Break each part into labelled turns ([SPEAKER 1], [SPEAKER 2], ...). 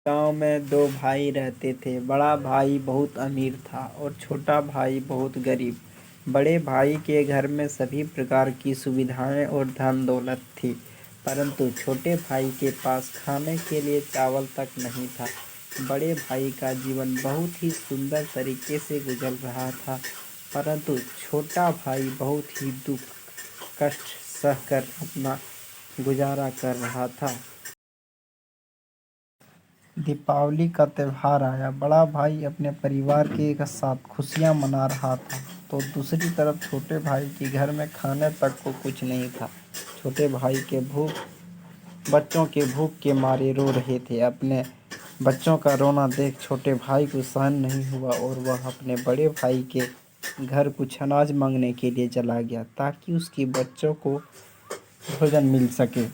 [SPEAKER 1] गांव में दो भाई रहते थे। बड़ा भाई बहुत अमीर था और छोटा भाई बहुत गरीब। बड़े भाई के घर में सभी प्रकार की सुविधाएं और धन दौलत थी, परंतु छोटे भाई के पास खाने के लिए चावल तक नहीं था। बड़े भाई का जीवन बहुत ही सुंदर तरीके से गुजर रहा था, परंतु छोटा भाई बहुत ही दुख कष्ट सहकर अपना गुजारा कर रहा था। दीपावली का त्योहार आया। बड़ा भाई अपने परिवार के साथ खुशियां मना रहा था, तो दूसरी तरफ छोटे भाई के घर में खाने तक को कुछ नहीं था। छोटे भाई के बच्चों के भूख के मारे रो रहे थे। अपने बच्चों का रोना देख छोटे भाई को सहन नहीं हुआ और वह अपने बड़े भाई के घर कुछ अनाज मांगने के लिए चला गया, ताकि उसके बच्चों को भोजन मिल सके।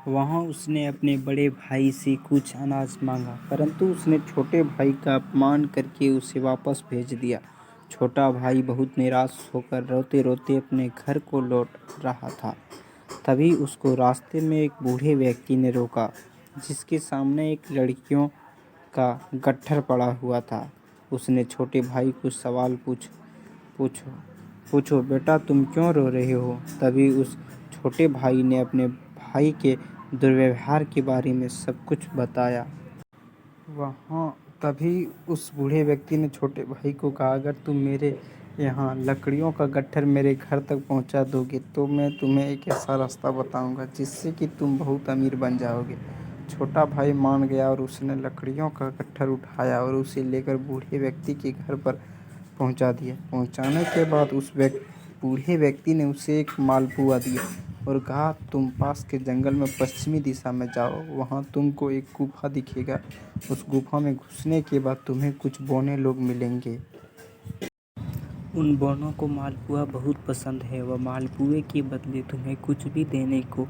[SPEAKER 1] वहाँ उसने अपने बड़े भाई से कुछ अनाज मांगा, परंतु उसने छोटे भाई का अपमान करके उसे वापस भेज दिया। छोटा भाई बहुत निराश होकर रोते रोते अपने घर को लौट रहा था। तभी उसको रास्ते में एक बूढ़े व्यक्ति ने रोका, जिसके सामने एक लड़कियों का गट्ठर पड़ा हुआ था। उसने छोटे भाई को सवाल पूछो पूछो बेटा, तुम क्यों रो रहे हो? तभी उस छोटे भाई ने अपने भाई के दुर्व्यवहार के बारे में सब कुछ बताया। वहाँ तभी उस बूढ़े व्यक्ति ने छोटे भाई को कहा, अगर तुम मेरे यहाँ लकड़ियों का गट्ठर मेरे घर तक पहुँचा दोगे तो मैं तुम्हें एक ऐसा रास्ता बताऊँगा जिससे कि तुम बहुत अमीर बन जाओगे। छोटा भाई मान गया और उसने लकड़ियों का गट्ठर उठाया और उसे लेकर बूढ़े व्यक्ति के घर पर पहुँचा दिया। पहुँचाने के बाद उस बूढ़े व्यक्ति ने उसे एक मालपुआ दिया और कहा, तुम पास के जंगल में पश्चिमी दिशा में जाओ, वहाँ तुमको एक गुफा दिखेगा। उस गुफा में घुसने के बाद तुम्हें कुछ बौने लोग मिलेंगे। उन बौनों को मालपुआ बहुत पसंद है। वह मालपुए के बदले तुम्हें कुछ भी देने को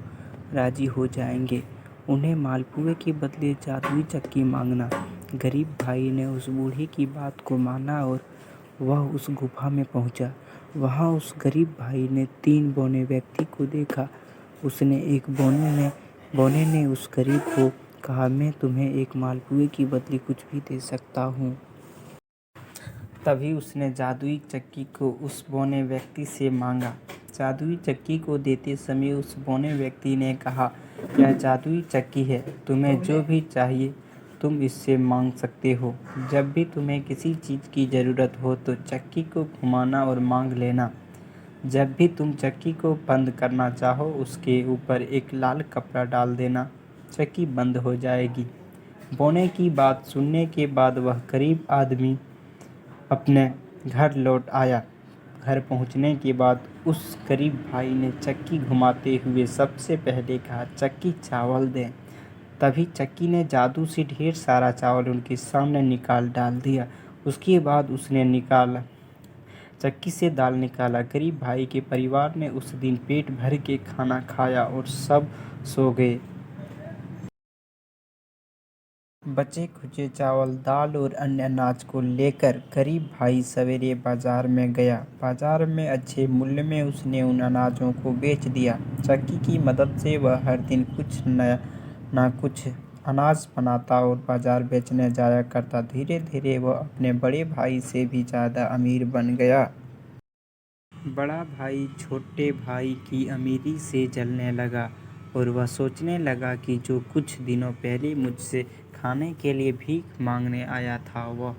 [SPEAKER 1] राजी हो जाएंगे। उन्हें मालपुए के बदले जादुई चक्की मांगना। गरीब भाई ने उस बूढ़े की बात को माना और वह उस गुफा में पहुंचा। वहां उस गरीब भाई ने 3 बौने व्यक्ति को देखा। उसने एक बौने ने उस गरीब को कहा, मैं तुम्हें एक मालपुए के बदले कुछ भी दे सकता हूँ। तभी उसने जादुई चक्की को उस बौने व्यक्ति से मांगा। जादुई चक्की को देते समय उस बौने व्यक्ति ने कहा, यह जादुई चक्की है, तुम्हें जो भी चाहिए तुम इससे मांग सकते हो। जब भी तुम्हें किसी चीज़ की ज़रूरत हो तो चक्की को घुमाना और मांग लेना। जब भी तुम चक्की को बंद करना चाहो उसके ऊपर एक लाल कपड़ा डाल देना, चक्की बंद हो जाएगी। बौने की बात सुनने के बाद वह गरीब आदमी अपने घर लौट आया। घर पहुंचने के बाद उस गरीब भाई ने चक्की घुमाते हुए सबसे पहले कहा, चक्की चावल दें। तभी चक्की ने जादू से ढेर सारा चावल उनके सामने निकाल डाल दिया। उसके बाद उसने चक्की से दाल निकाला। गरीब भाई के परिवार ने उस दिन पेट भर के खाना खाया और सब सो गए। बचे खुचे चावल, दाल और अन्य अनाज को लेकर गरीब भाई सवेरे बाजार में गया। बाजार में अच्छे मूल्य में उसने उन अनाजों को बेच दिया। चक्की की मदद से वह हर दिन कुछ न कुछ अनाज बनाता और बाजार बेचने जाया करता। धीरे धीरे वह अपने बड़े भाई से भी ज़्यादा अमीर बन गया। बड़ा भाई छोटे भाई की अमीरी से जलने लगा और वह सोचने लगा कि जो कुछ दिनों पहले मुझसे खाने के लिए भीख मांगने आया था वह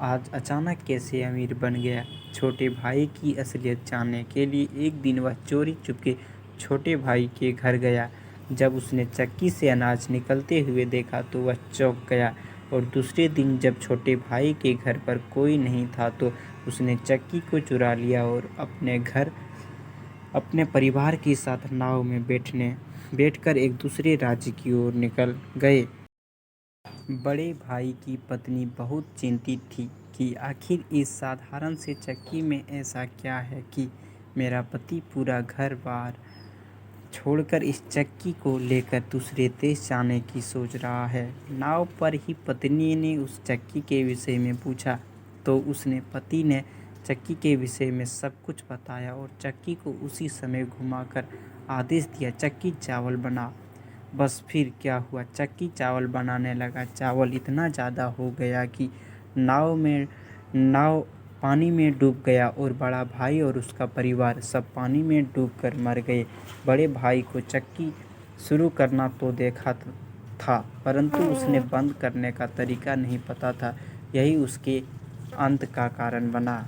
[SPEAKER 1] आज अचानक कैसे अमीर बन गया। छोटे भाई की असलियत जानने के लिए एक दिन वह चोरी चुपके छोटे भाई के घर गया। जब उसने चक्की से अनाज निकलते हुए देखा तो वह चौंक गया और दूसरे दिन जब छोटे भाई के घर पर कोई नहीं था तो उसने चक्की को चुरा लिया और अपने घर अपने परिवार के साथ नाव में बैठकर एक दूसरे राज्य की ओर निकल गए। बड़े भाई की पत्नी बहुत चिंतित थी कि आखिर इस साधारण से चक्की में ऐसा क्या है कि मेरा पति पूरा घर बार छोड़कर इस चक्की को लेकर दूसरे देश जाने की सोच रहा है। नाव पर ही पत्नी ने उस चक्की के विषय में पूछा तो उसने पति ने चक्की के विषय में सब कुछ बताया और चक्की को उसी समय घुमाकर आदेश दिया, चक्की चावल बना। बस फिर क्या हुआ, चक्की चावल बनाने लगा। चावल इतना ज़्यादा हो गया कि नाव पानी में डूब गया और बड़ा भाई और उसका परिवार सब पानी में डूबकर मर गए। बड़े भाई को चक्की शुरू करना तो देखा था, परंतु उसने बंद करने का तरीका नहीं पता था। यही उसके अंत का कारण बना।